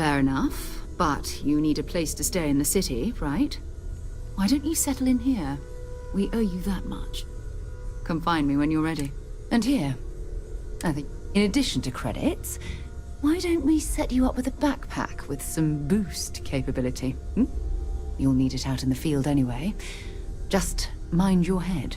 Fair enough, but you need a place to stay in the city, right? Why don't you settle in here? We owe you that much. Come find me when you're ready. And here, I think, in addition to credits, why don't we set you up with a backpack with some boost capability? You'll need it out in the field anyway. Just mind your head.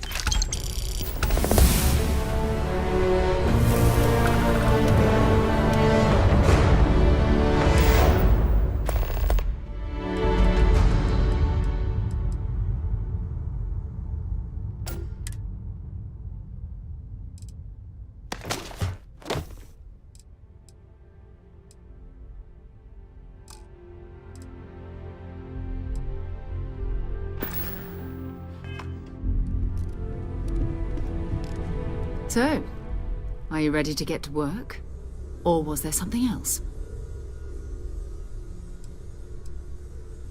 So, are you ready to get to work? Or was there something else?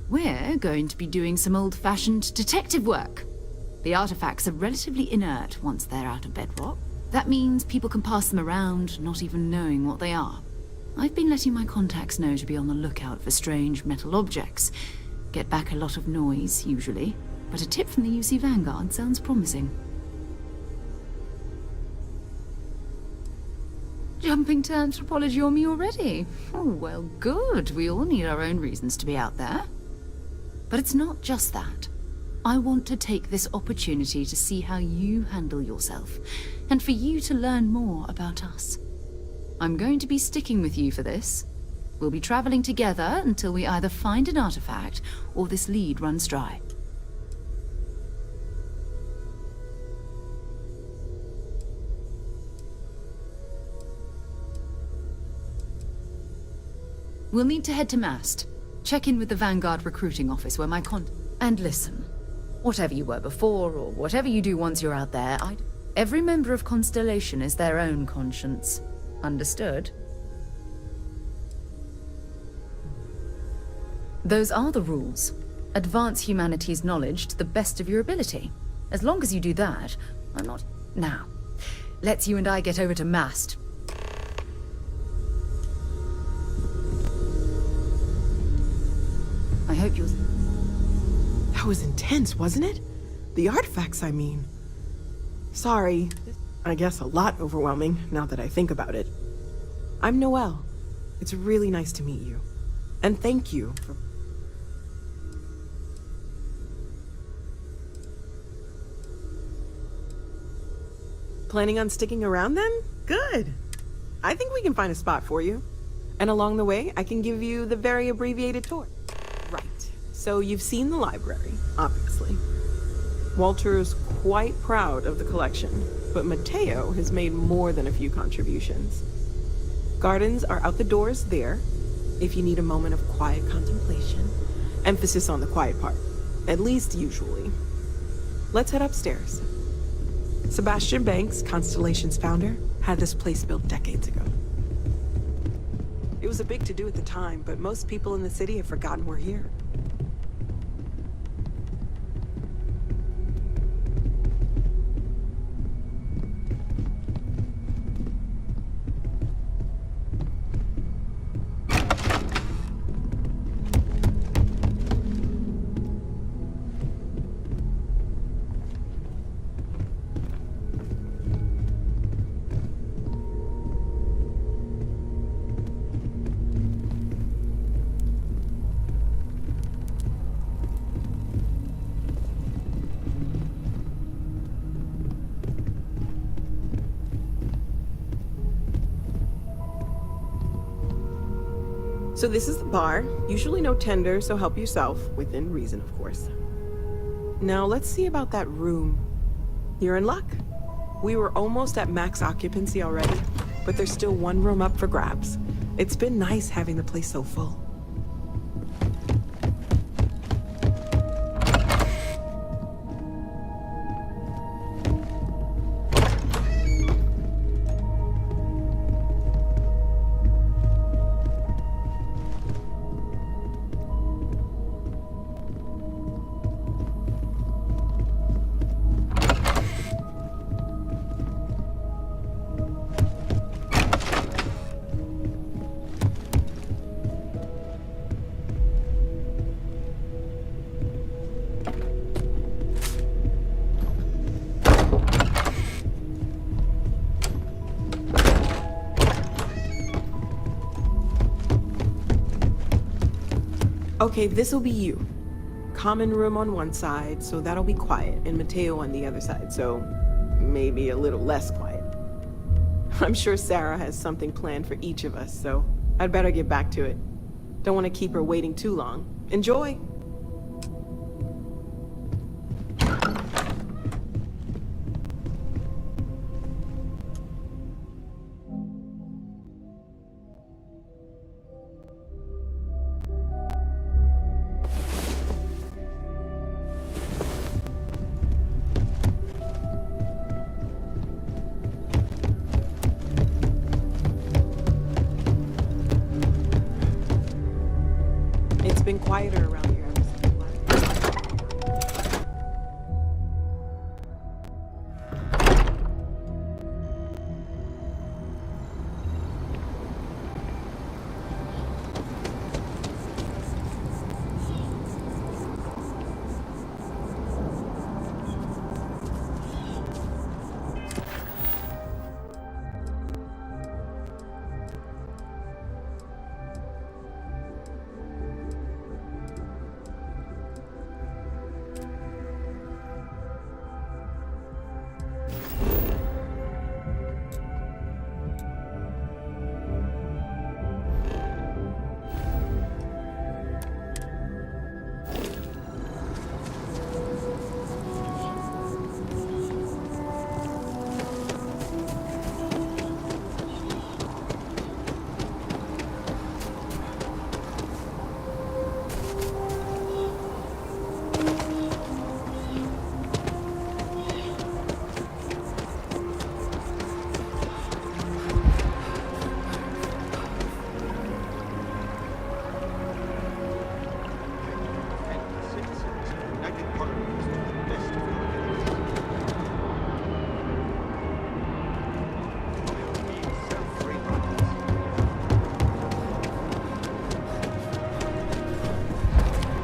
We're going to be doing some old-fashioned detective work. The artifacts are relatively inert once they're out of bedrock. That means people can pass them around, not even knowing what they are. I've been letting my contacts know to be on the lookout for strange metal objects. Get back a lot of noise, usually, but a tip from the UC Vanguard sounds promising. Jumping to anthropology on me already? Oh, well, good. We all need our own reasons to be out there. But it's not just that. I want to take this opportunity to see how you handle yourself, and for you to learn more about us. I'm going to be sticking with you for this. We'll be traveling together until we either find an artifact or this lead runs dry. We'll need to head to Mast. Check in with the Vanguard recruiting office where my And listen, whatever you were before, or whatever you do once you're out there, every member of Constellation is their own conscience. Understood? Those are the rules. Advance humanity's knowledge to the best of your ability. As long as you do that, I'm not... Now, let's you and I get over to Mast. I hope you'll... That was intense, wasn't it? The artifacts, I mean. Sorry. I guess a lot overwhelming, now that I think about it. I'm Noelle. It's really nice to meet you. And thank you for... Planning on sticking around then? Good. I think we can find a spot for you. And along the way, I can give you the very abbreviated tour. Right. So you've seen the library, obviously. Walter's quite proud of the collection, but Mateo has made more than a few contributions. Gardens are out the doors there, if you need a moment of quiet contemplation. Emphasis on the quiet part, at least usually. Let's head upstairs. Sebastian Banks, Constellation's founder, had this place built decades ago. It was a big to-do at the time, but most people in the city have forgotten we're here. So this is the bar. Usually no tender, so help yourself, within reason, of course. Now let's see about that room. You're in luck. We were almost at max occupancy already, but there's still one room up for grabs. It's been nice having the place so full. Okay, this'll be you. Common room on one side, so that'll be quiet, and Mateo on the other side, so maybe a little less quiet. I'm sure Sarah has something planned for each of us, so I'd better get back to it. Don't want to keep her waiting too long. Enjoy! It's been quieter around here ever since we left.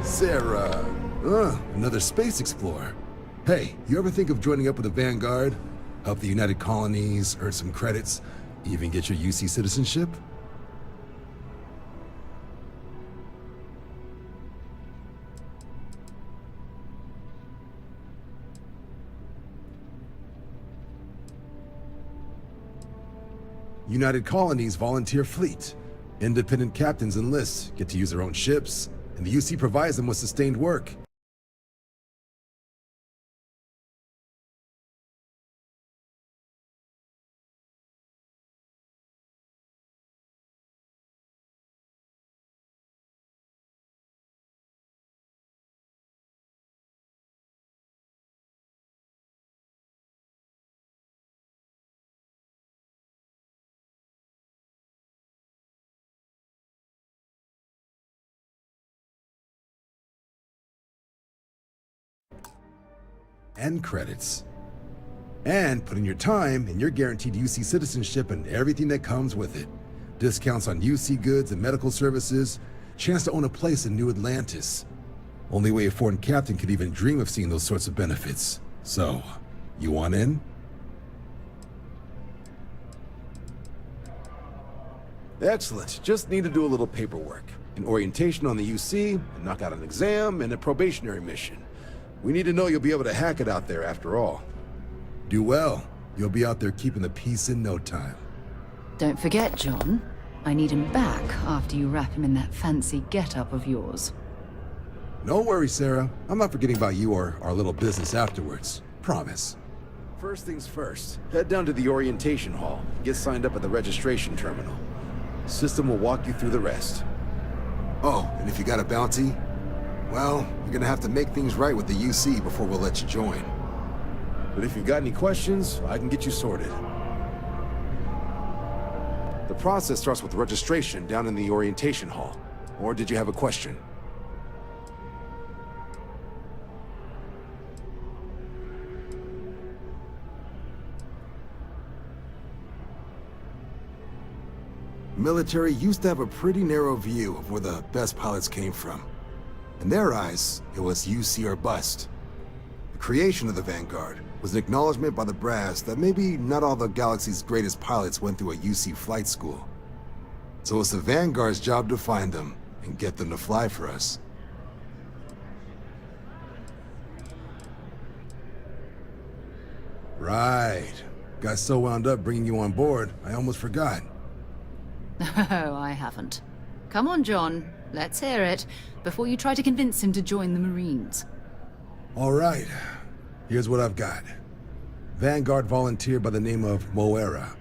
Sarah. Another space explorer. Hey, you ever think of joining up with the Vanguard? Help the United Colonies, earn some credits, even get your UC citizenship? United Colonies volunteer fleet. Independent captains enlist, get to use their own ships, and the UC provides them with sustained work. And credits. And put in your time, and you're guaranteed UC citizenship and everything that comes with it. Discounts on UC goods and medical services, chance to own a place in New Atlantis. Only way a foreign captain could even dream of seeing those sorts of benefits. So, you want in? Excellent. Just need to do a little paperwork. An orientation on the UC, and knock out an exam, and a probationary mission. We need to know you'll be able to hack it out there after all. Do well. You'll be out there keeping the peace in no time. Don't forget, John. I need him back after you wrap him in that fancy get-up of yours. No worries, Sarah. I'm not forgetting about you or our little business afterwards. Promise. First things first, head down to the orientation hall. Get signed up at the registration terminal. System will walk you through the rest. Oh, and if you got a bounty, well, you're gonna have to make things right with the UC before we'll let you join. But if you've got any questions, I can get you sorted. The process starts with registration down in the orientation hall. Or did you have a question? Military used to have a pretty narrow view of where the best pilots came from. In their eyes, it was UC or bust. The creation of the Vanguard was an acknowledgement by the brass that maybe not all the galaxy's greatest pilots went through a UC flight school. So it's the Vanguard's job to find them and get them to fly for us. Right. Got so wound up bringing you on board, I almost forgot. Oh, I haven't. Come on, John. Let's hear it, before you try to convince him to join the Marines. All right. Here's what I've got. Vanguard volunteer by the name of Moira.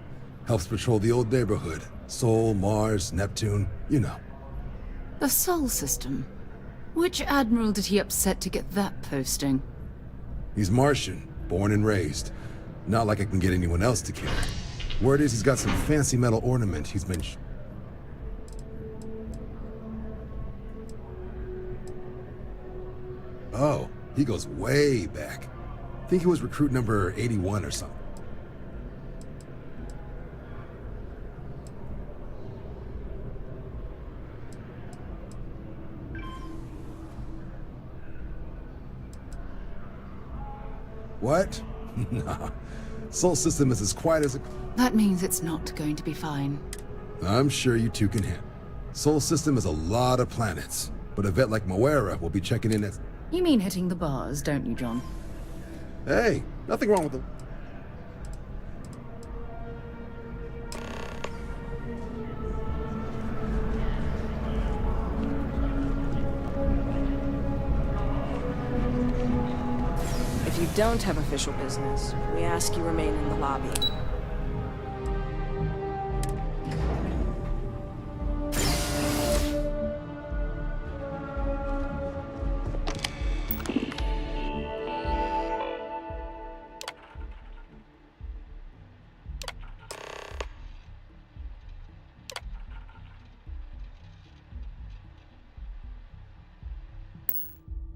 Helps patrol the old neighborhood. Sol, Mars, Neptune, you know. The Sol system. Which admiral did he upset to get that posting? He's Martian, born and raised. Not like I can get anyone else to kill. Word is he's got some fancy metal ornament he's been... Oh, he goes way back. Think he was recruit number 81 or something. What? Nah. Sol system is as quiet as a... That means it's not going to be fine. I'm sure you two can handle. Sol system is a lot of planets, but a vet like Moira will be checking in at... You mean hitting the bars, don't you, John? Hey, nothing wrong with them. If you don't have official business, we ask you remain in the lobby.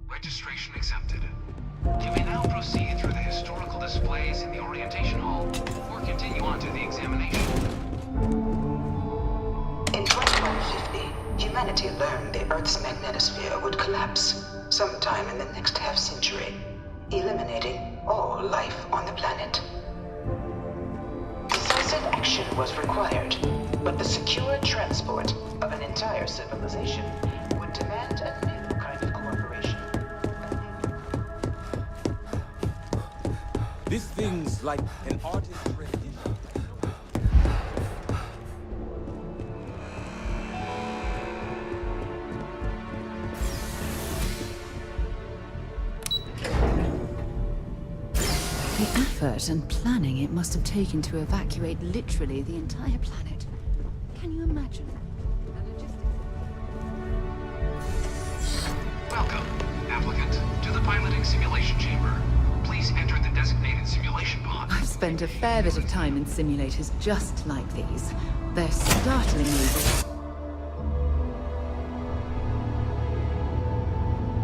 Registration accepted. You may now proceed through the historical displays in the orientation hall, or continue on to the examination. In 2150, humanity learned the Earth's magnetosphere would collapse sometime in the next half-century, eliminating all life on the planet. Decisive action was required, but the secure transport of an entire civilization would demand a new kind of cooperation. This thing's like an artist's rendition. The effort and planning it must have taken to evacuate literally the entire planet. Can you imagine? Welcome, applicant, to the piloting simulation chamber. Please enter the designated simulation pod. I've spent a fair bit of time in simulators just like these. They're startlingly good.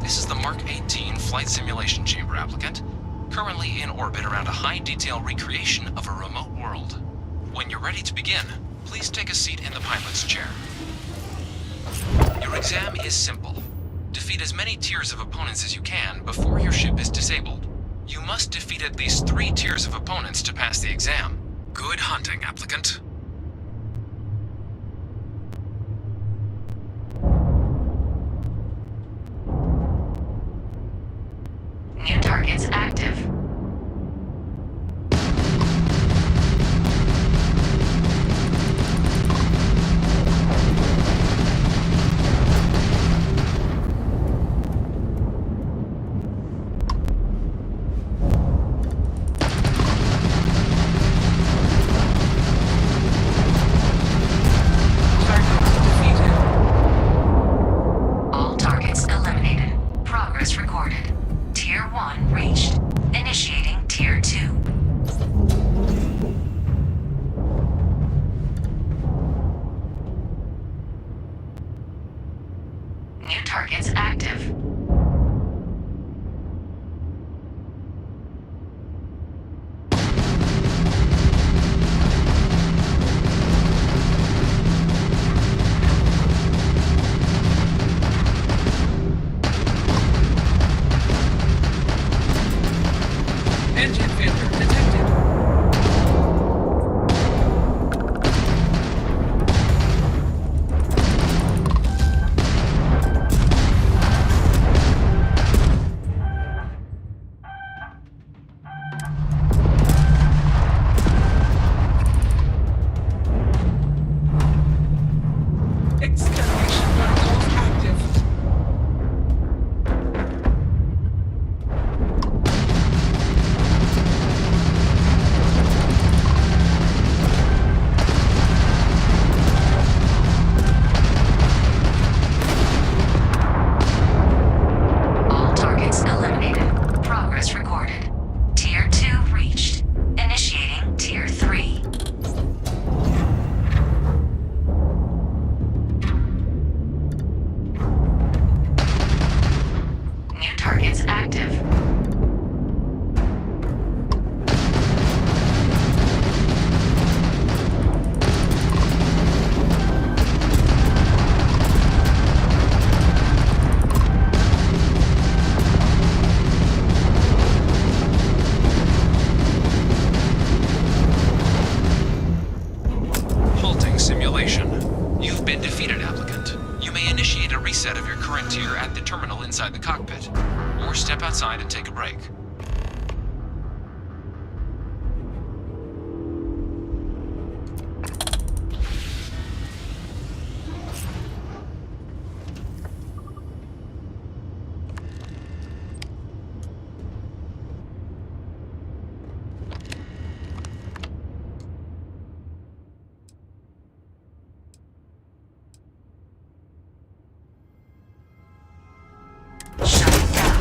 This is the Mark 18 Flight Simulation Chamber, applicant. Currently in orbit around a high-detail recreation of a remote world. When you're ready to begin, please take a seat in the pilot's chair. Your exam is simple. Defeat as many tiers of opponents as you can before your ship is disabled. You must defeat at least 3 tiers of opponents to pass the exam. Good hunting, applicant. New targets active. All targets eliminated. Progress recorded. Tier 1 reached. Initiating Tier 2. New targets active. Engine failure. targets active. Halting simulation. You've been defeated, applicant. You may initiate a reset of your current tier at the terminal inside the cockpit, or step outside and take a break. Shutting down.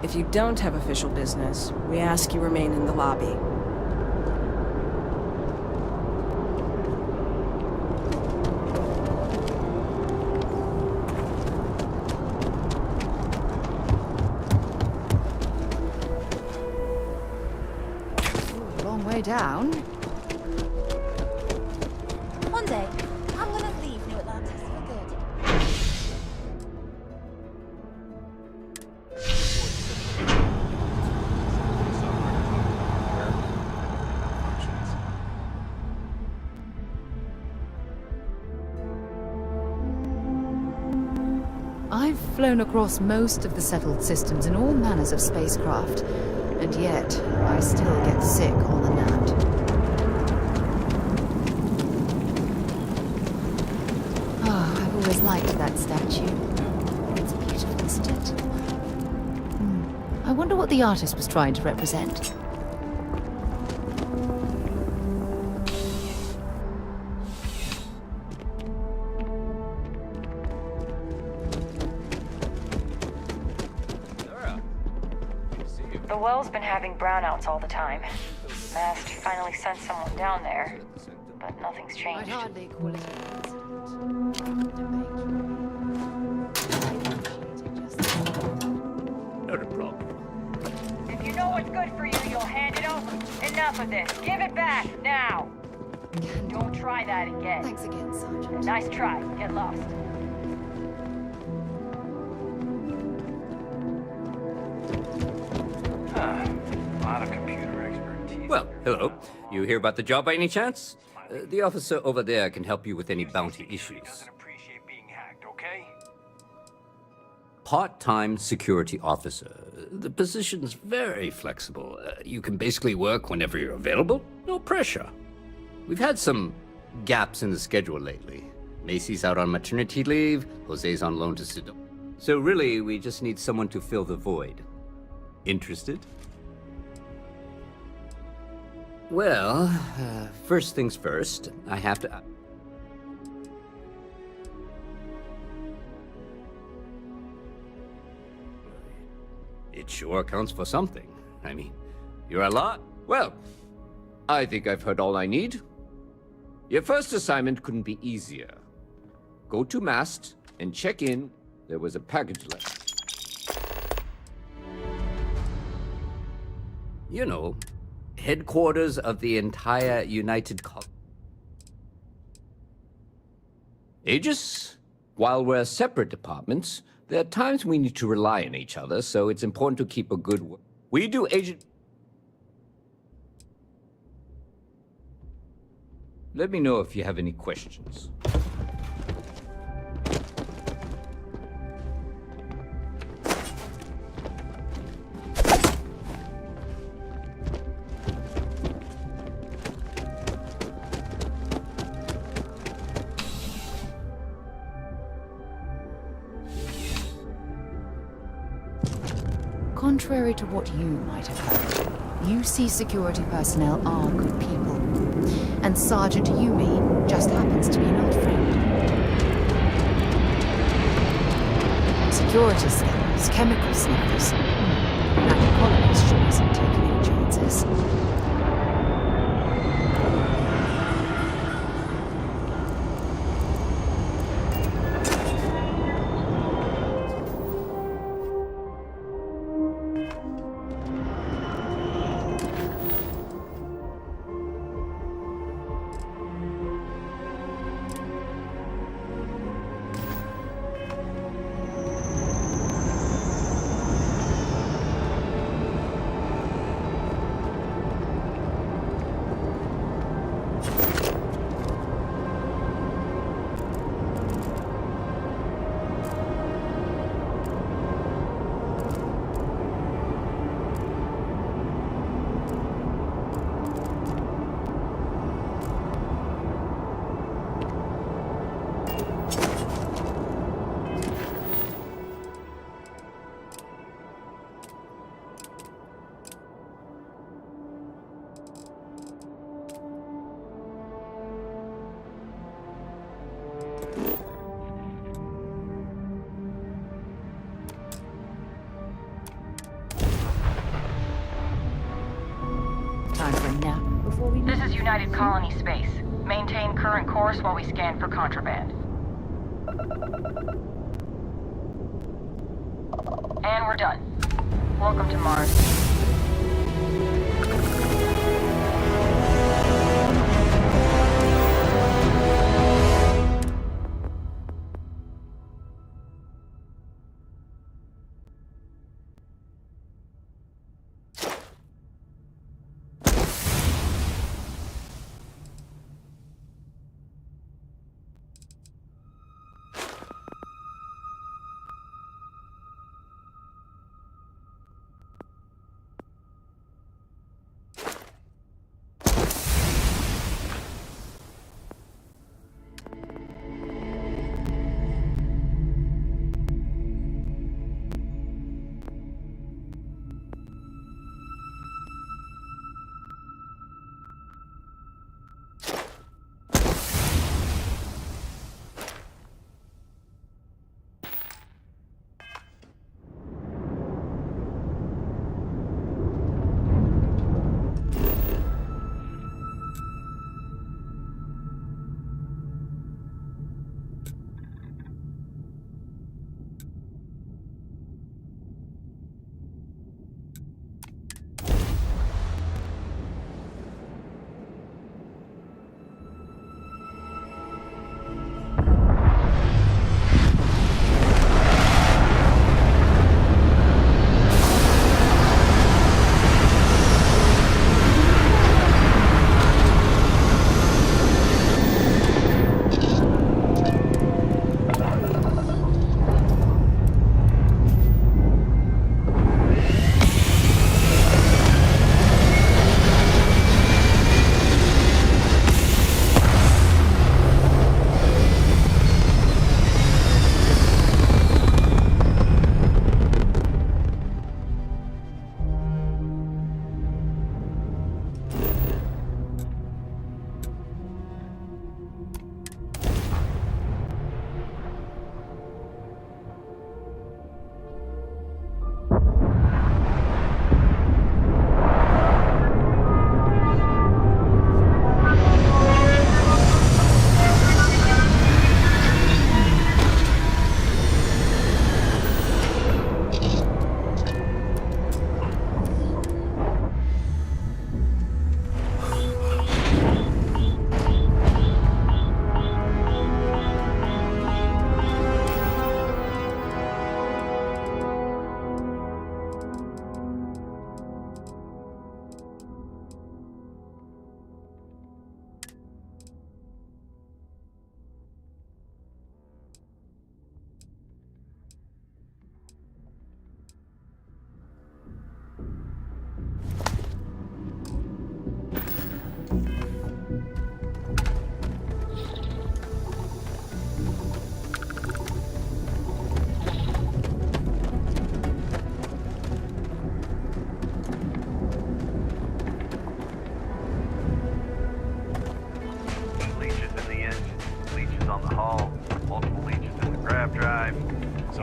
If you don't have official business, we ask you remain in the lobby. Long way down. One day, I'm gonna leave New Atlantis for good. I've flown across most of the settled systems in all manners of spacecraft, and yet I still get sick on the nut. Oh, I've always liked that statue. It's beautiful, isn't it? I wonder what the artist was trying to represent. The well's been having brownouts all the time. Mast finally sent someone down there, but nothing's I'd changed. hardly call it Not a problem. If you know what's good for you, you'll hand it over. Enough of this. Give it back, now! Don't try that again. Thanks again, Sergeant. Nice try. Get lost. A lot of computer expertise. Well, hello. You hear about the job by any chance? The officer over there can help you with any bounty issues. Doesn't appreciate being hacked, okay? Part-time security officer. The position's very flexible. You can basically work whenever you're available. No pressure. We've had some gaps in the schedule lately. Macy's out on maternity leave. Jose's on loan to Sidon. So really, we just need someone to fill the void. Interested? Well, first things first, I have to... It sure counts for something. I mean, you're a lot. Well, I think I've heard all I need. Your first assignment couldn't be easier. Go to Mast and check in. There was a package left. You know, headquarters of the entire United Aegis? While we're separate departments, there are times we need to rely on each other, so it's important to keep a good... We do agent... Let me know if you have any questions. Contrary to what you might have heard, UC security personnel are good people. And Sergeant Yumi just happens to be an old friend. Security scanners, chemical sniffers. United Colonies sure isn't taking any chances. Time for a nap before we... This is United Colony Space. Maintain current course while we scan for contraband. And we're done. Welcome to Mars.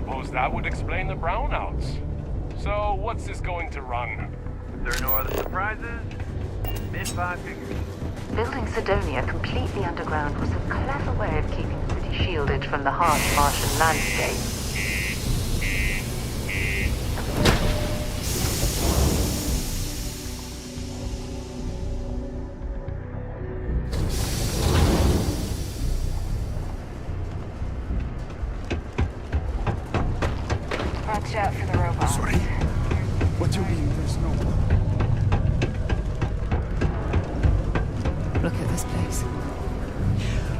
suppose that would explain the brownouts. So, what's this going to run? There are no other surprises? Mid 5 figures. Building Sidonia completely underground was a clever way of keeping the city shielded from the harsh Martian landscape. Watch out for the robots. Sorry. What you mean there's no... Look at this place.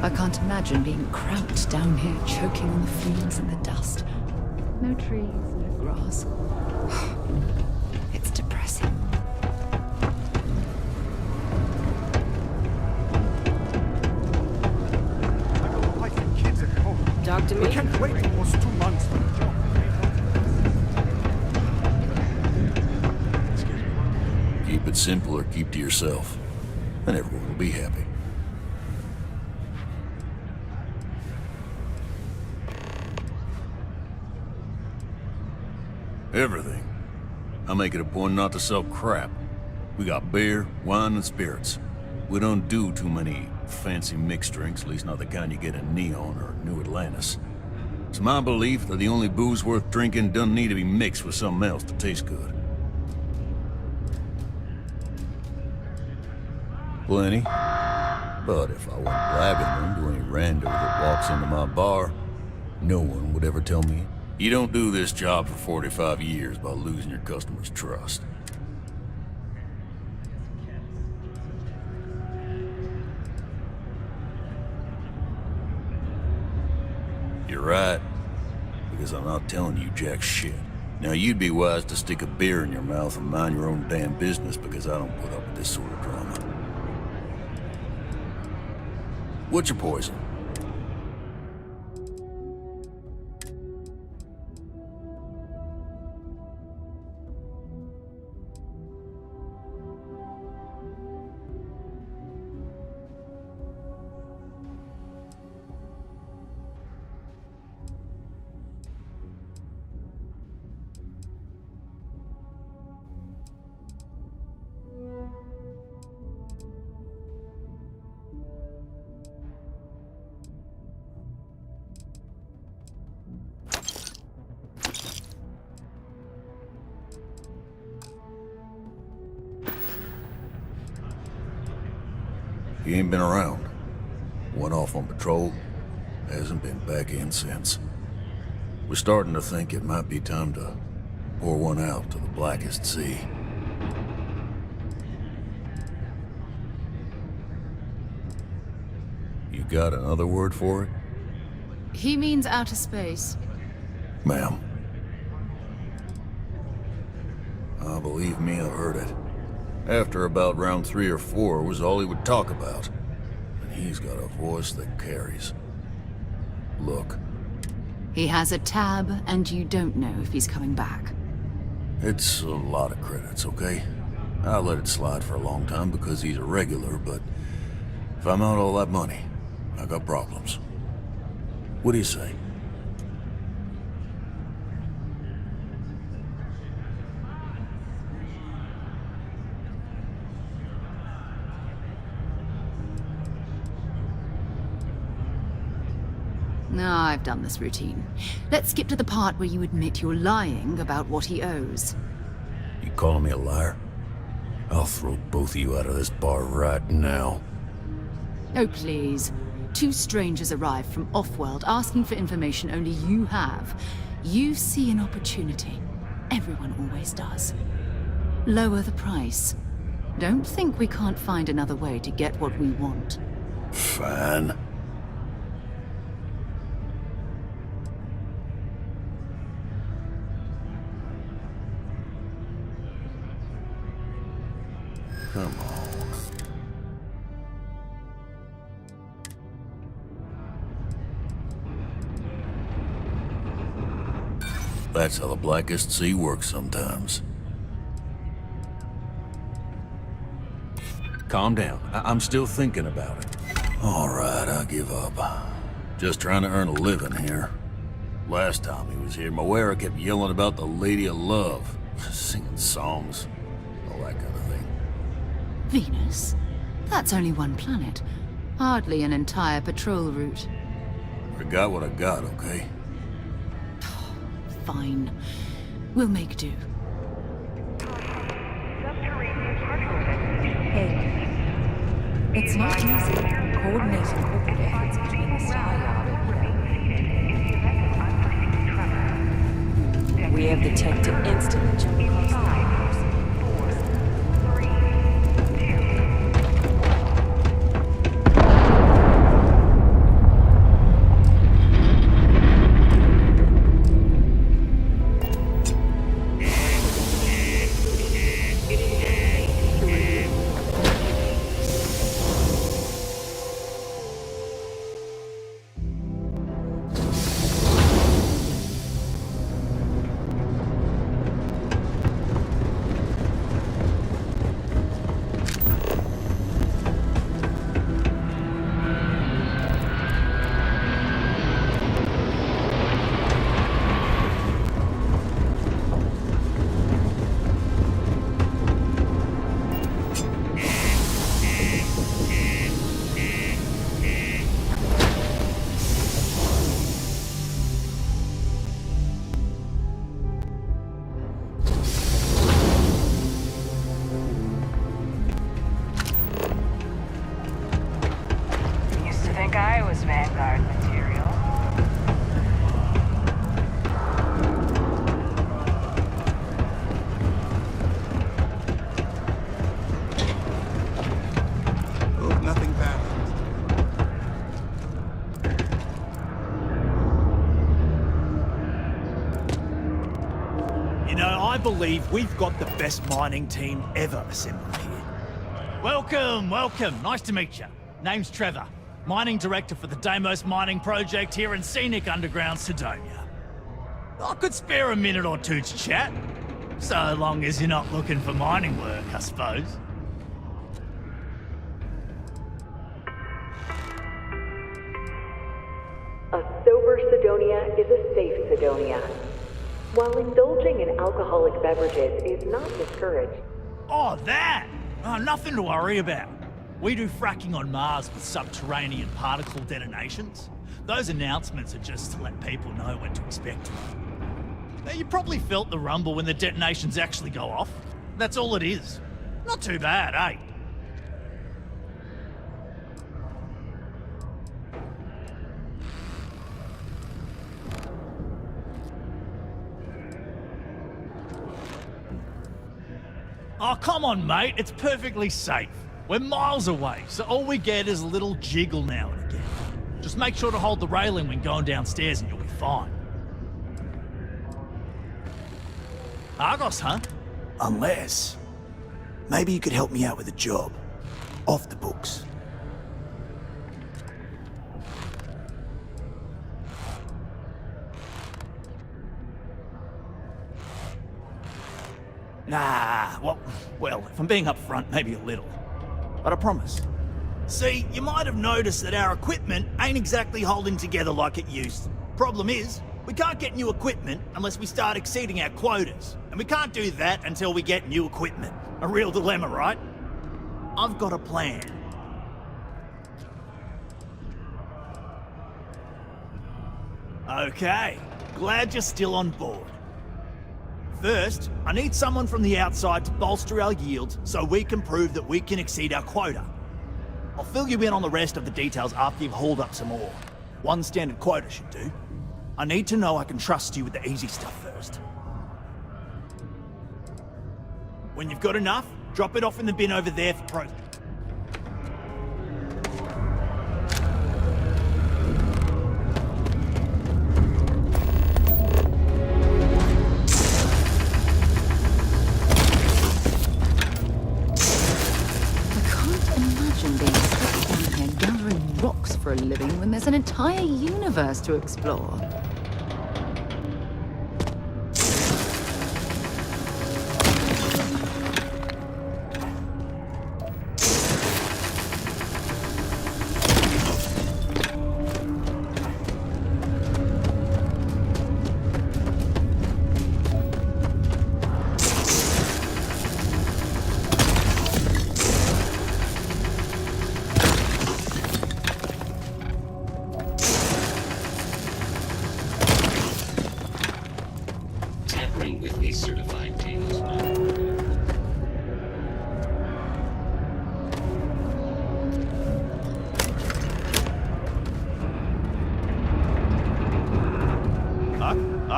I can't imagine being cramped down here, choking on the fumes and the dust. No trees, no grass. It's depressing. I got a wife and kids at home. Talk to me. We can't wait almost 2 months for the job. Keep it simple or keep to yourself, and everyone will be happy. Everything. I make it a point not to sell crap. We got beer, wine, and spirits. We don't do too many fancy mixed drinks, at least not the kind you get in Neon or New Atlantis. It's my belief that the only booze worth drinking doesn't need to be mixed with something else to taste good. Plenty. But if I went blabbing them to any rando that walks into my bar, no one would ever tell me, you don't do this job for 45 years by losing your customers' trust. You're right, because I'm not telling you jack shit. Now you'd be wise to stick a beer in your mouth and mind your own damn business, because I don't put up with this sort of drama. What's your poison? He ain't been around. Went off on patrol. Hasn't been back in since. We're starting to think it might be time to pour one out to the blackest sea. You got another word for it? He means outer space. Ma'am. Believe me, I've heard it. After about round 3 or 4 was all he would talk about. And he's got a voice that carries. Look. He has a tab, and you don't know if he's coming back. It's a lot of credits, okay? I let it slide for a long time because he's a regular, but if I'm out all that money, I got problems. What do you say? No, I've done this routine. Let's skip to the part where you admit you're lying about what he owes. You calling me a liar? I'll throw both of you out of this bar right now. Oh, please. 2 strangers arrive from off-world asking for information only you have. You see an opportunity. Everyone always does. Lower the price. Don't think we can't find another way to get what we want. Fine. Come on. That's how the blackest sea works sometimes. Calm down. I'm still thinking about it. All right, I give up. Just trying to earn a living here. Last time he was here, Moira kept yelling about the Lady of Love, singing songs, all that kind of thing. Venus? That's only one planet. Hardly an entire patrol route. I got what I got, okay? Fine. We'll make do. Hey. It's not easy coordinating corporate efforts between the Star Yard and we have the tech to instantly jump across the universe. Vanguard material. Hope nothing bad. You know, I believe we've got the best mining team ever assembled here. Welcome, welcome. Nice to meet you. Name's Trevor. Mining Director for the Deimos Mining Project here in scenic underground Sidonia. I could spare a minute or two to chat. So long as you're not looking for mining work, I suppose. A sober Sidonia is a safe Sidonia. While indulging in alcoholic beverages is not discouraged. Oh, that! Oh, nothing to worry about. We do fracking on Mars with subterranean particle detonations. Those announcements are just to let people know when to expect them. Now, you probably felt the rumble when the detonations actually go off. That's all it is. Not too bad, eh? Oh, come on, mate. It's perfectly safe. We're miles away, so all we get is a little jiggle now and again. Just make sure to hold the railing when going downstairs and you'll be fine. Argos, huh? Unless... maybe you could help me out with a job. Off the books. Nah, well, if I'm being upfront, maybe a little. But I promise. See, you might have noticed that our equipment ain't exactly holding together like it used. Problem is, we can't get new equipment unless we start exceeding our quotas. And we can't do that until we get new equipment. A real dilemma, right? I've got a plan. Okay, glad you're still on board. First, I need someone from the outside to bolster our yield so we can prove that we can exceed our quota. I'll fill you in on the rest of the details after you've hauled up some ore. One standard quota should do. I need to know I can trust you with the easy stuff first. When you've got enough, drop it off in the bin over there for pro... For a living when there's an entire universe to explore.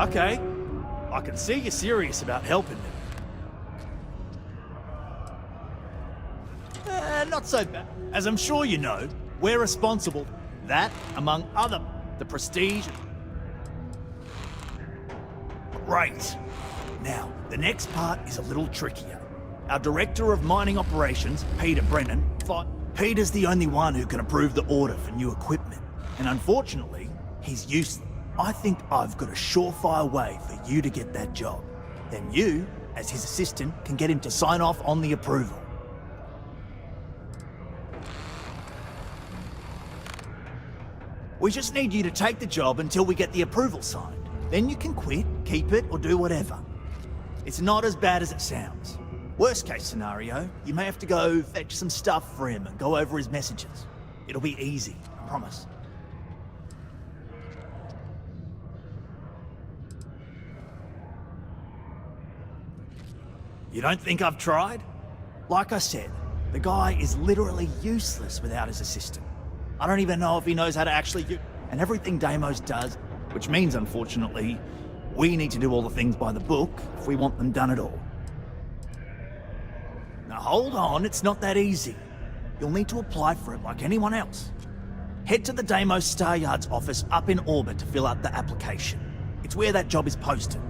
Okay. I can see you're serious about helping me. Not so bad. As I'm sure you know, we're responsible. That, among other, the prestige. Great. Now, the next part is a little trickier. Our Director of Mining Operations, Peter Brennan, thought Peter's the only one who can approve the order for new equipment. And unfortunately, he's useless. I think I've got a surefire way for you to get that job. Then you, as his assistant, can get him to sign off on the approval. We just need you to take the job until we get the approval signed. Then you can quit, keep it, or do whatever. It's not as bad as it sounds. Worst case scenario, you may have to go fetch some stuff for him and go over his messages. It'll be easy, I promise. You don't think I've tried? Like I said, the guy is literally useless without his assistant. I don't even know if he knows how to actually use... And everything Deimos does, which means, unfortunately, we need to do all the things by the book if we want them done at all. Now hold on, it's not that easy. You'll need to apply for it like anyone else. Head to the Deimos Star Yard's office up in orbit to fill out the application. It's where that job is posted.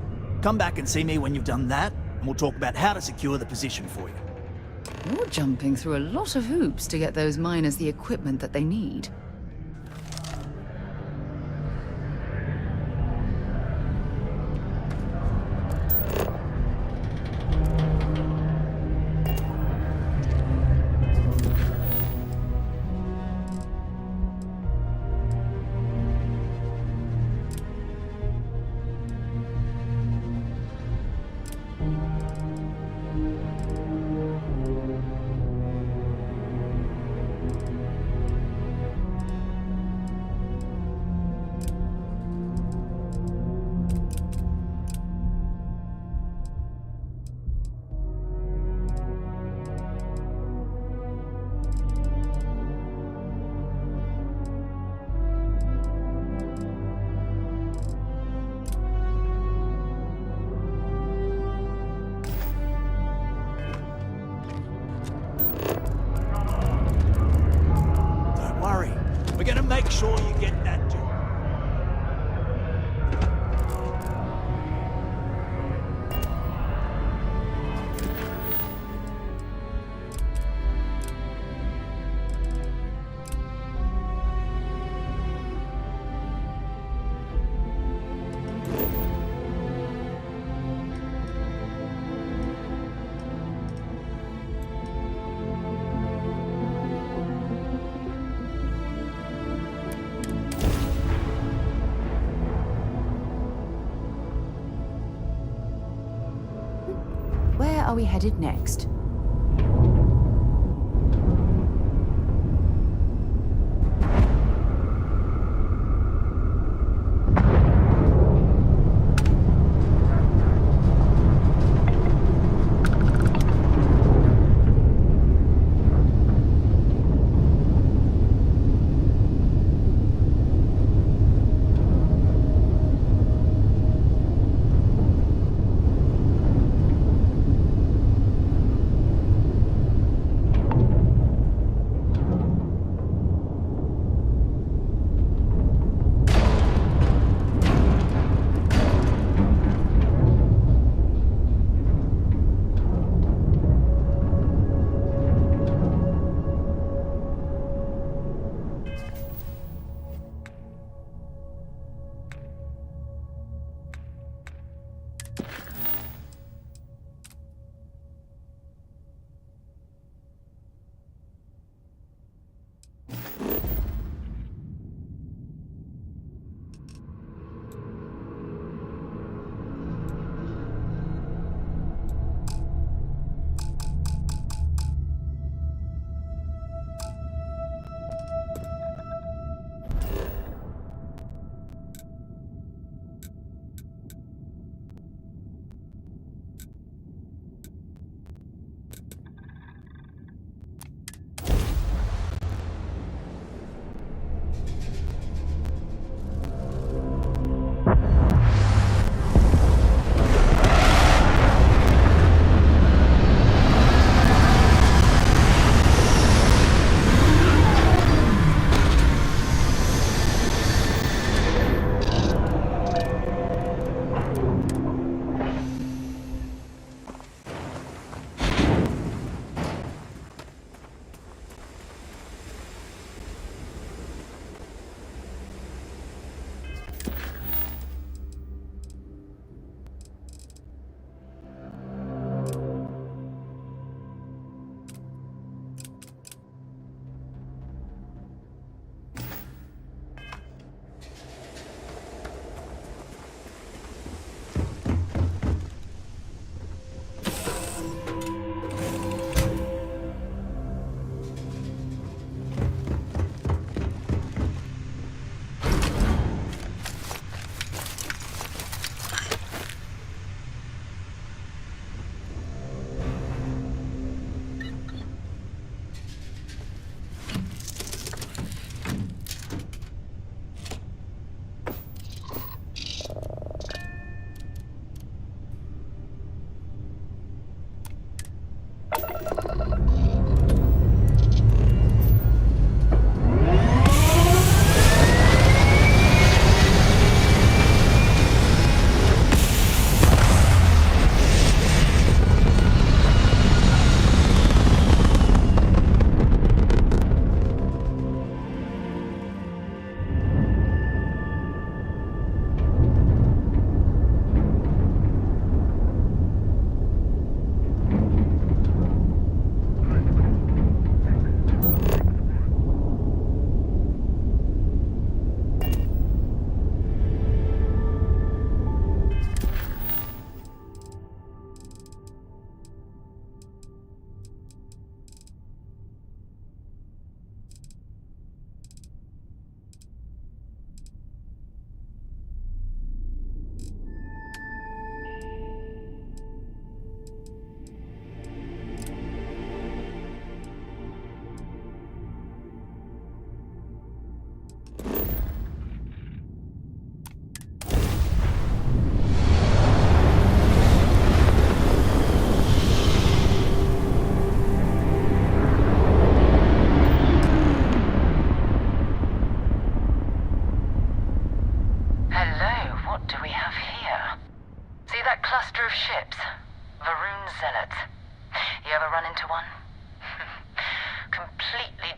Come back and see me when you've done that, and we'll talk about how to secure the position for you. You're jumping through a lot of hoops to get those miners the equipment that they need. Make sure you get that job. Where are we headed next?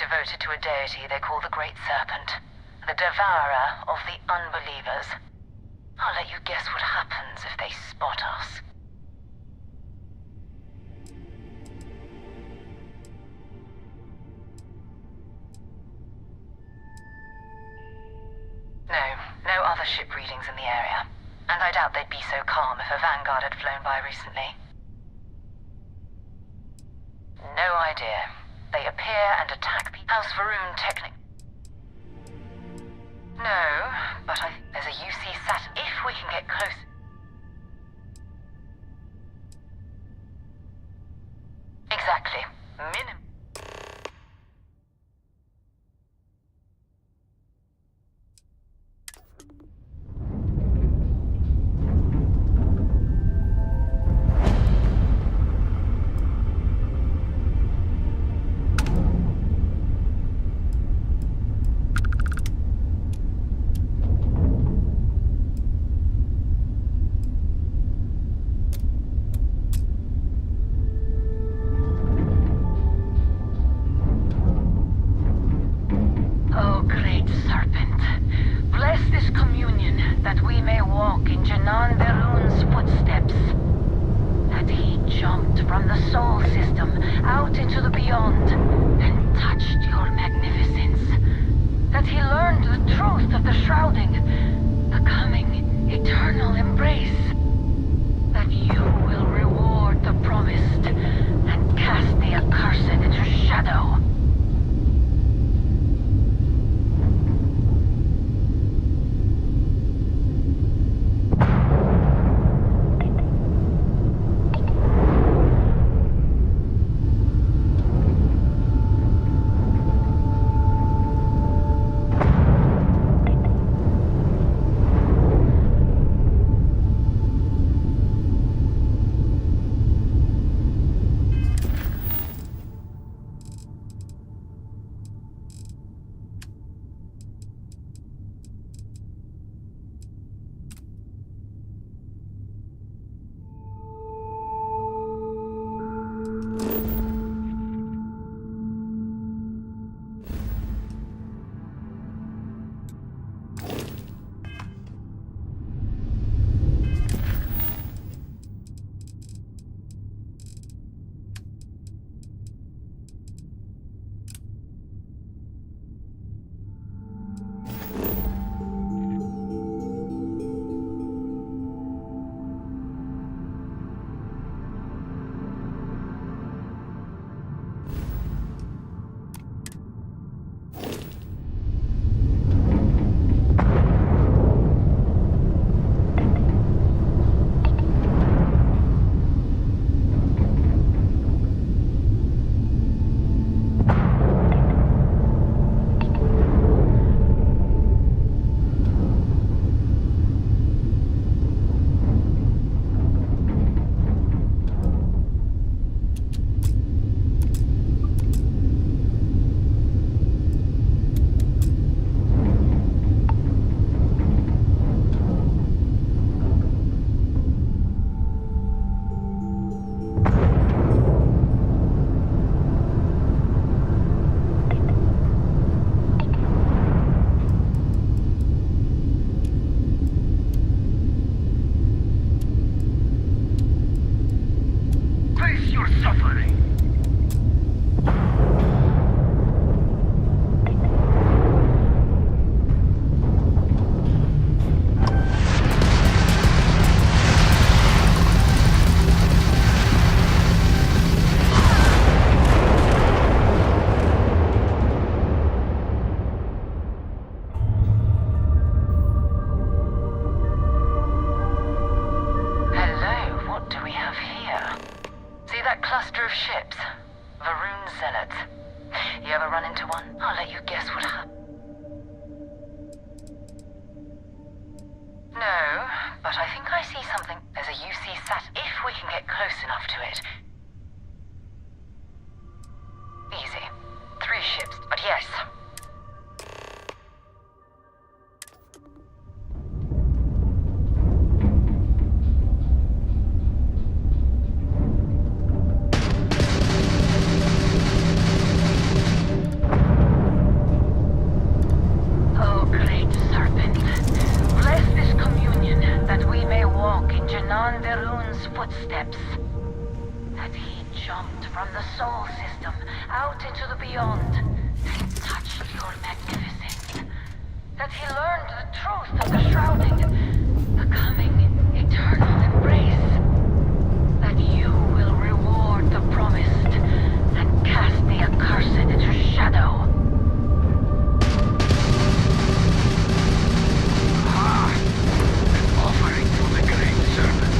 devoted to a deity they call the Great Serpent, the devourer of the unbelievers. I'll let you guess what happens if they spot us. No other ship readings in the area. And I doubt they'd be so calm if a Vanguard had flown by recently. No idea. They appear and attack people. House Varun technic. No, but there's a UC Saturn. If we can get close. Exactly. Minimum. magnificent. That he learned the truth of the shrouding, the coming eternal embrace. That you will reward the promised and cast the accursed into shadow. An offering from the Great Serpent.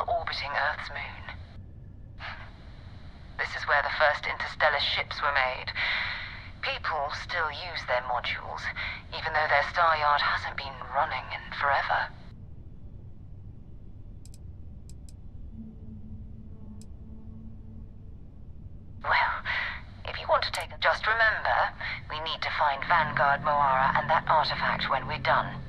orbiting Earth's moon. This is where the first interstellar ships were made. People still use their modules, even though their star yard hasn't been running in forever. Well, if you want to take a... Just remember, we need to find Vanguard Moara and that artifact when we're done.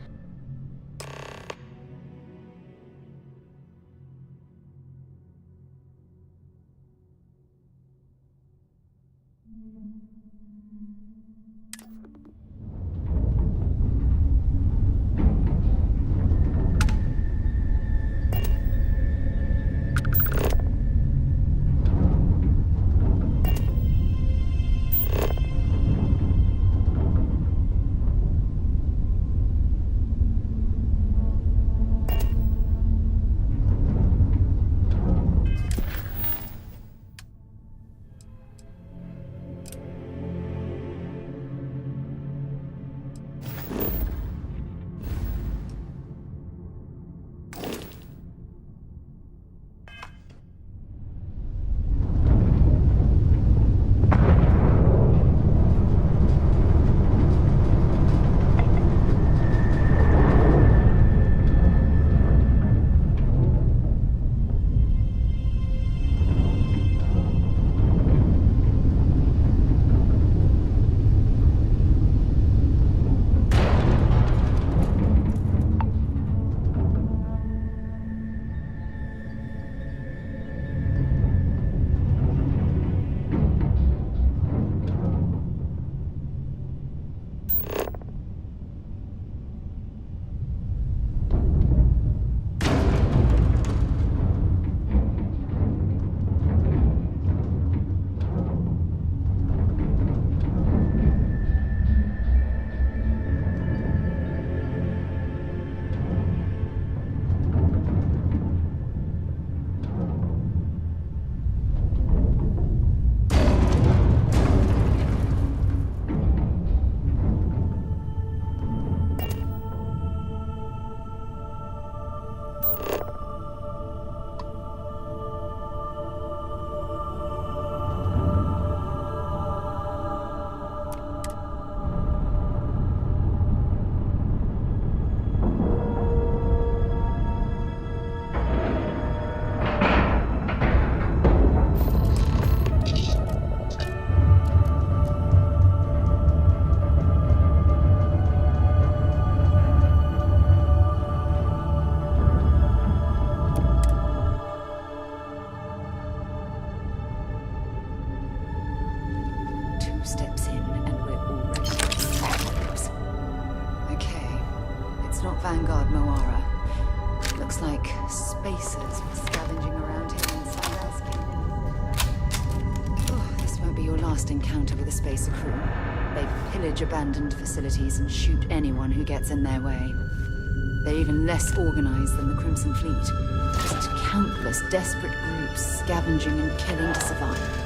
Steps in and we're already scavengers. Okay, it's not Vanguard Moara. Looks like spacers were scavenging around here in Sunrise Kingdom. Oh, this won't be your last encounter with a spacer crew. They pillage abandoned facilities and shoot anyone who gets in their way. They're even less organized than the Crimson Fleet. Just countless desperate groups scavenging and killing to survive.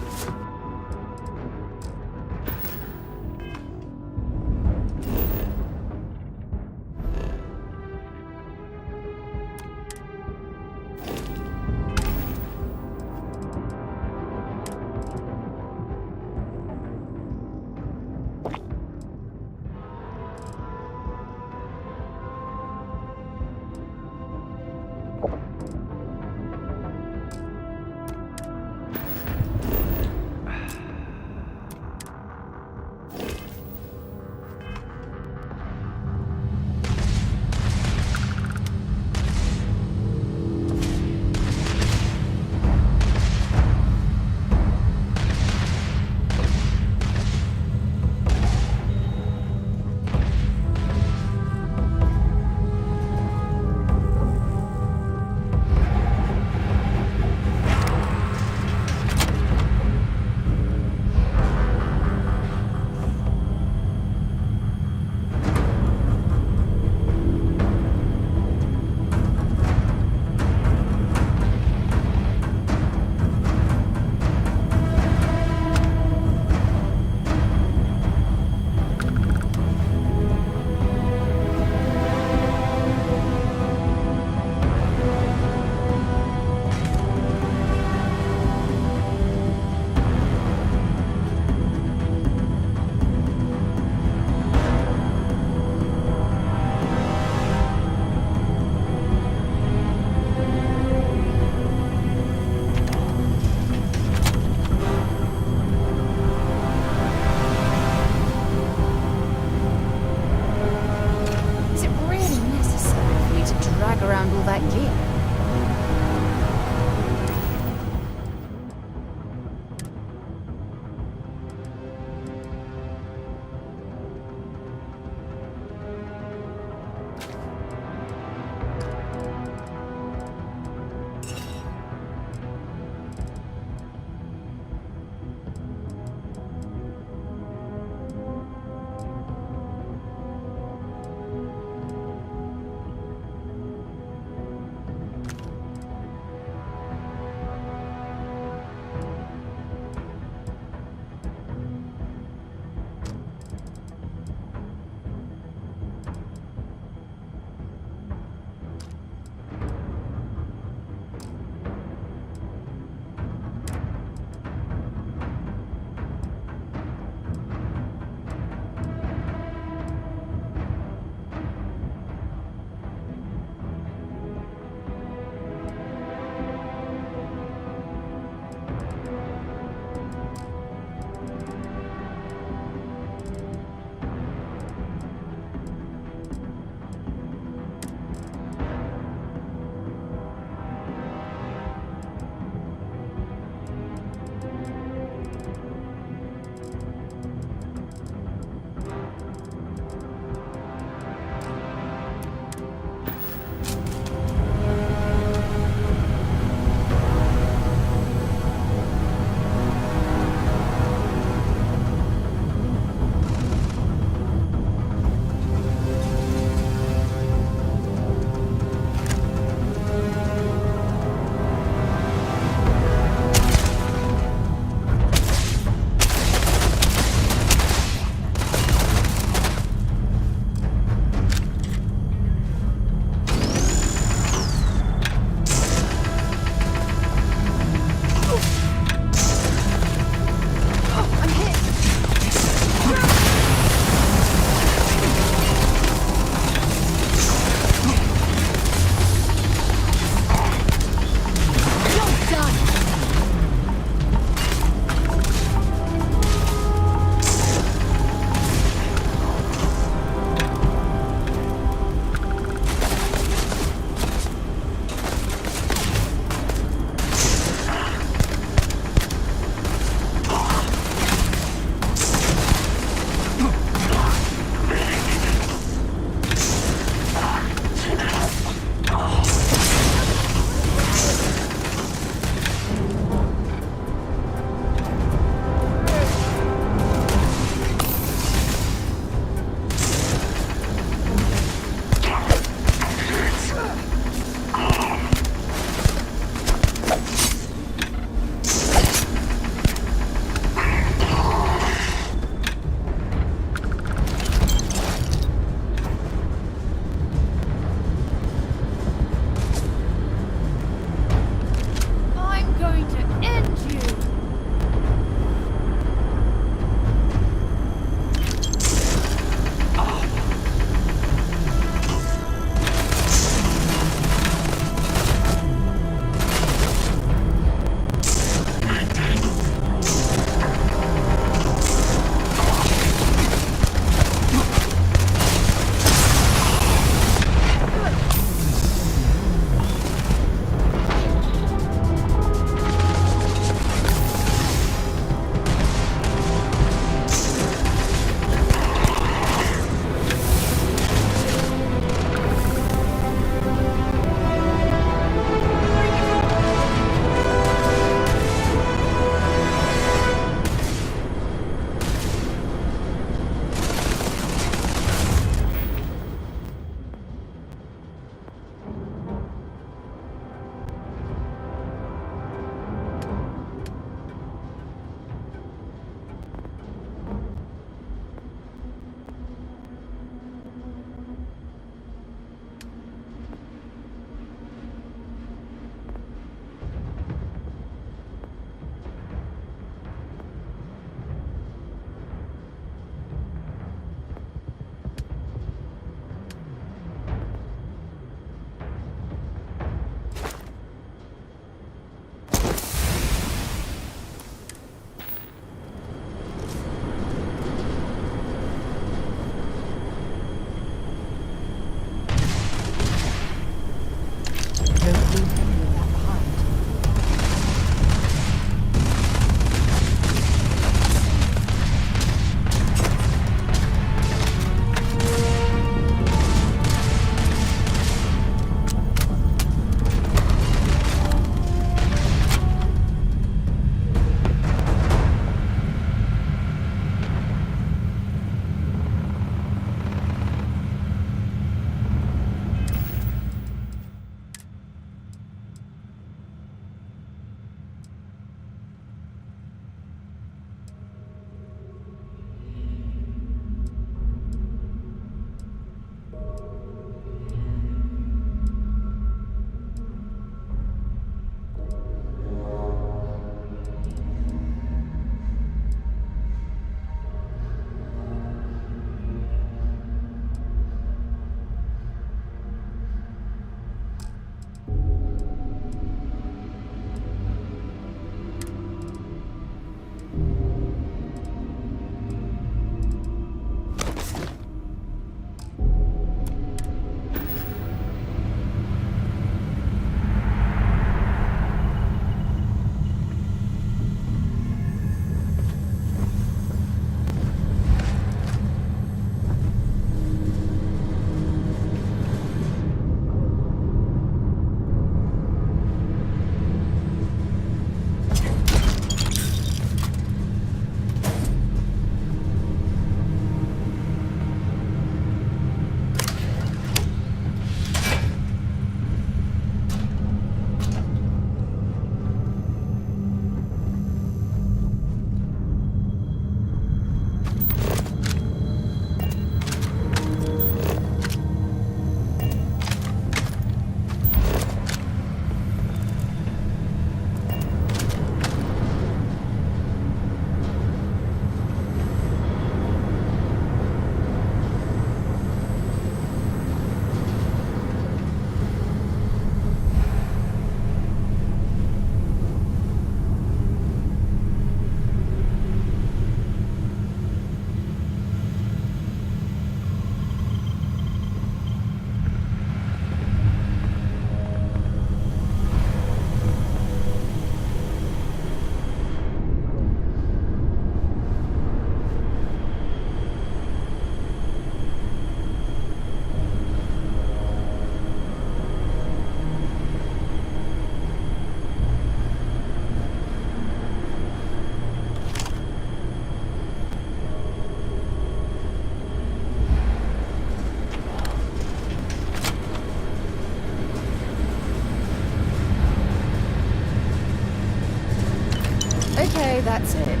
That's it.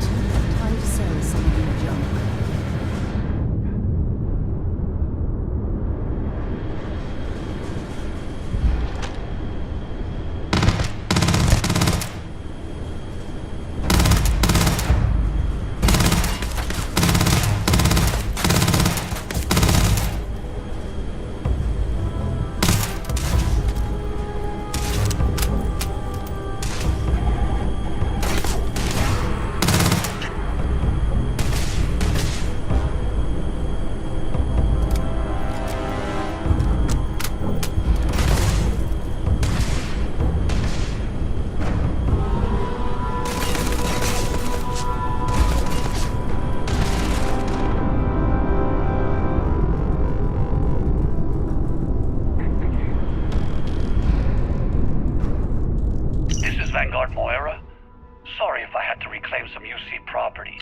Time to sell some of your junk. Sorry if I had to reclaim some UC property.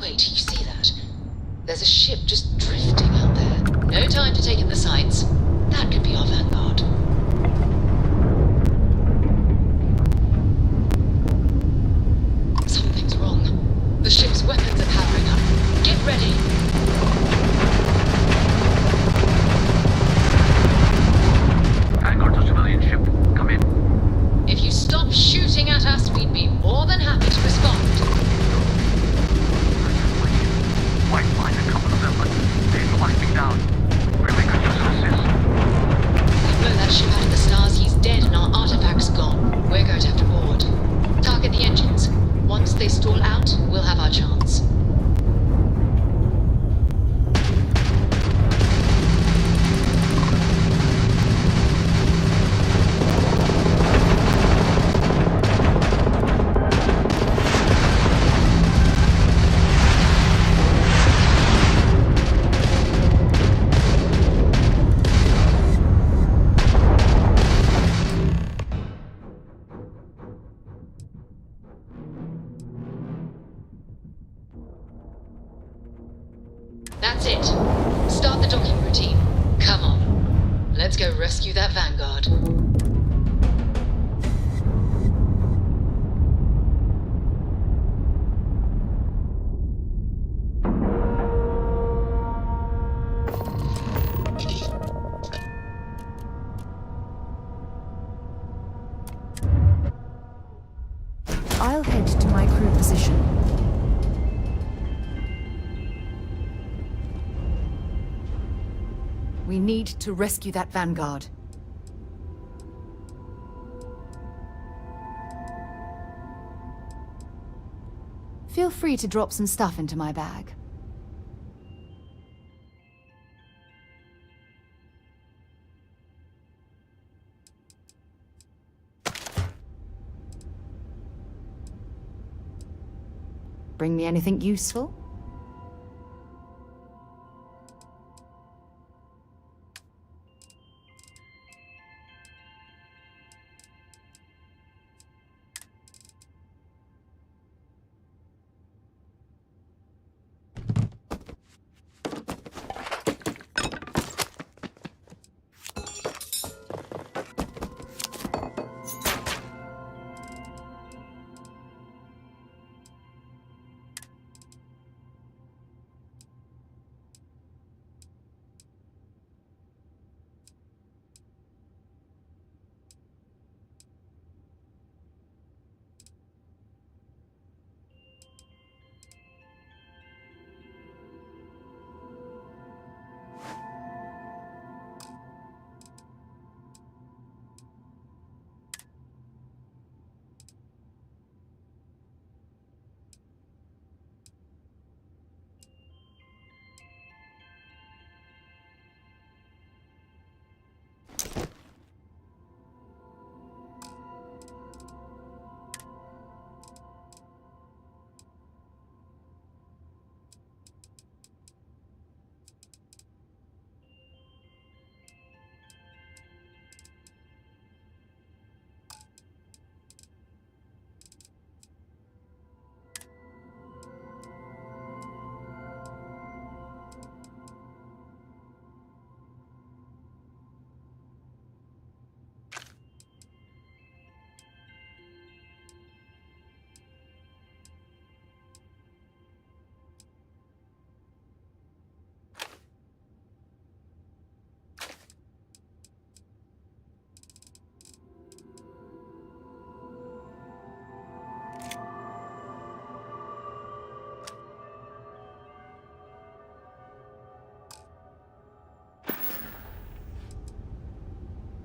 Wait, you see that? There's a ship just drifting out there. No time to take in the sights. That could be our vanguard. Something's wrong. The ship's weapons are powering up. Get ready. stop shooting at us, we'd be more than happy to respond. Might find a couple of them, but they've locked me down. Really could use an assist. We blow that ship out of the stars, he's dead and our artifact's gone. We're going to have to board. Target the engines. Once they stall out, we'll have our chance. That's it. Start the docking routine. Come on. Let's go rescue that Vanguard. I'll head to my crew position. We need to rescue that Vanguard. Feel free to drop some stuff into my bag. Bring me anything useful?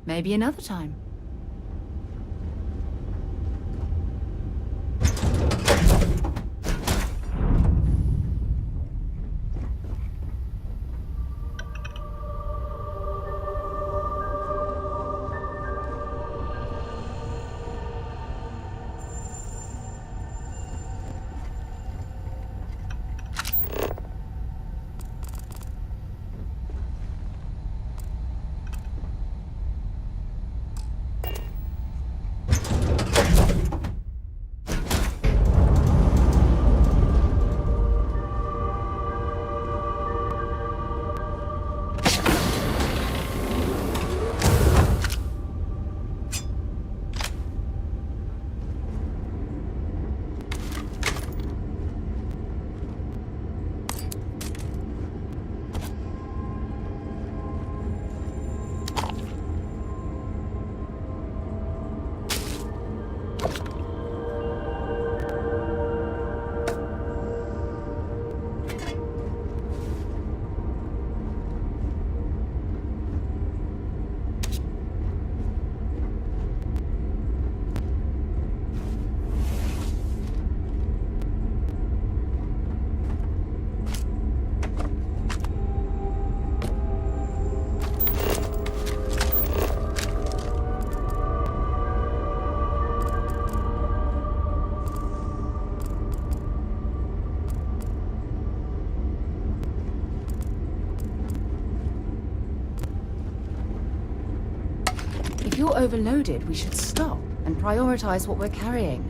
Maybe another time. overloaded, we should stop and prioritize what we're carrying.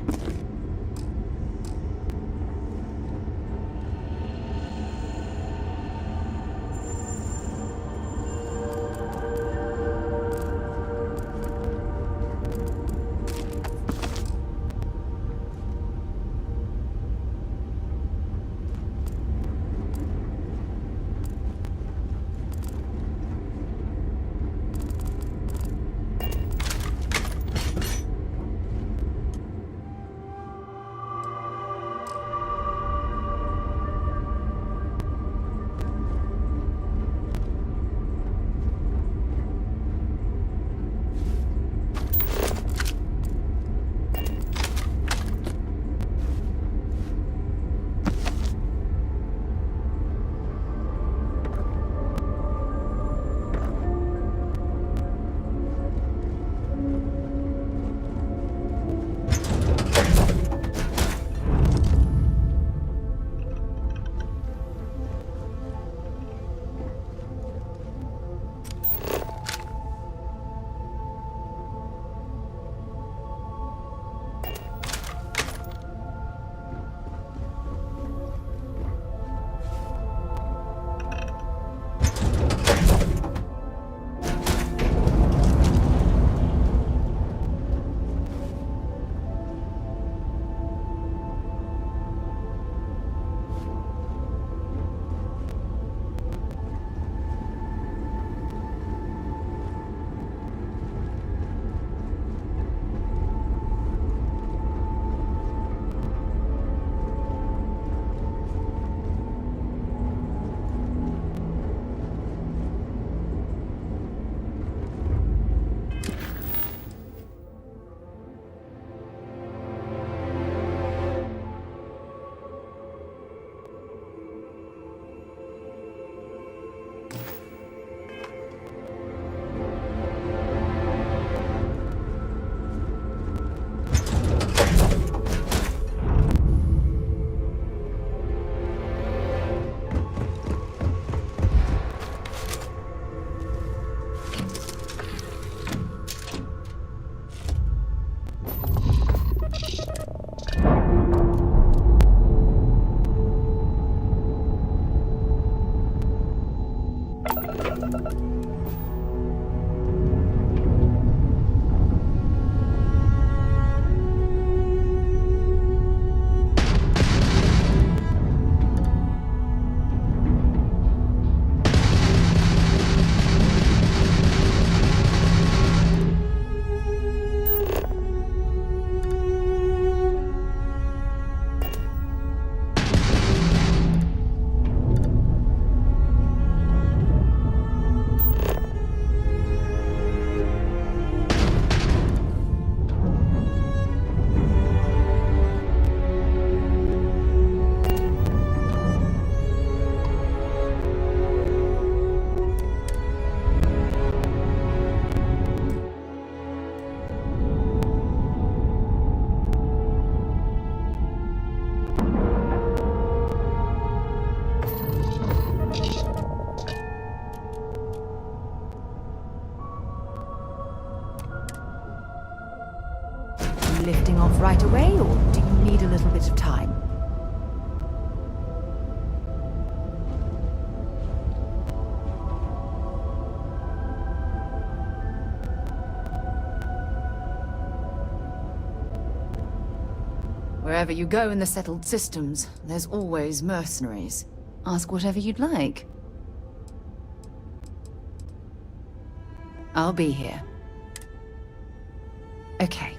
Lifting off right away, or do you need a little bit of time? Wherever you go in the settled systems, there's always mercenaries. Ask whatever you'd like. I'll be here. Okay.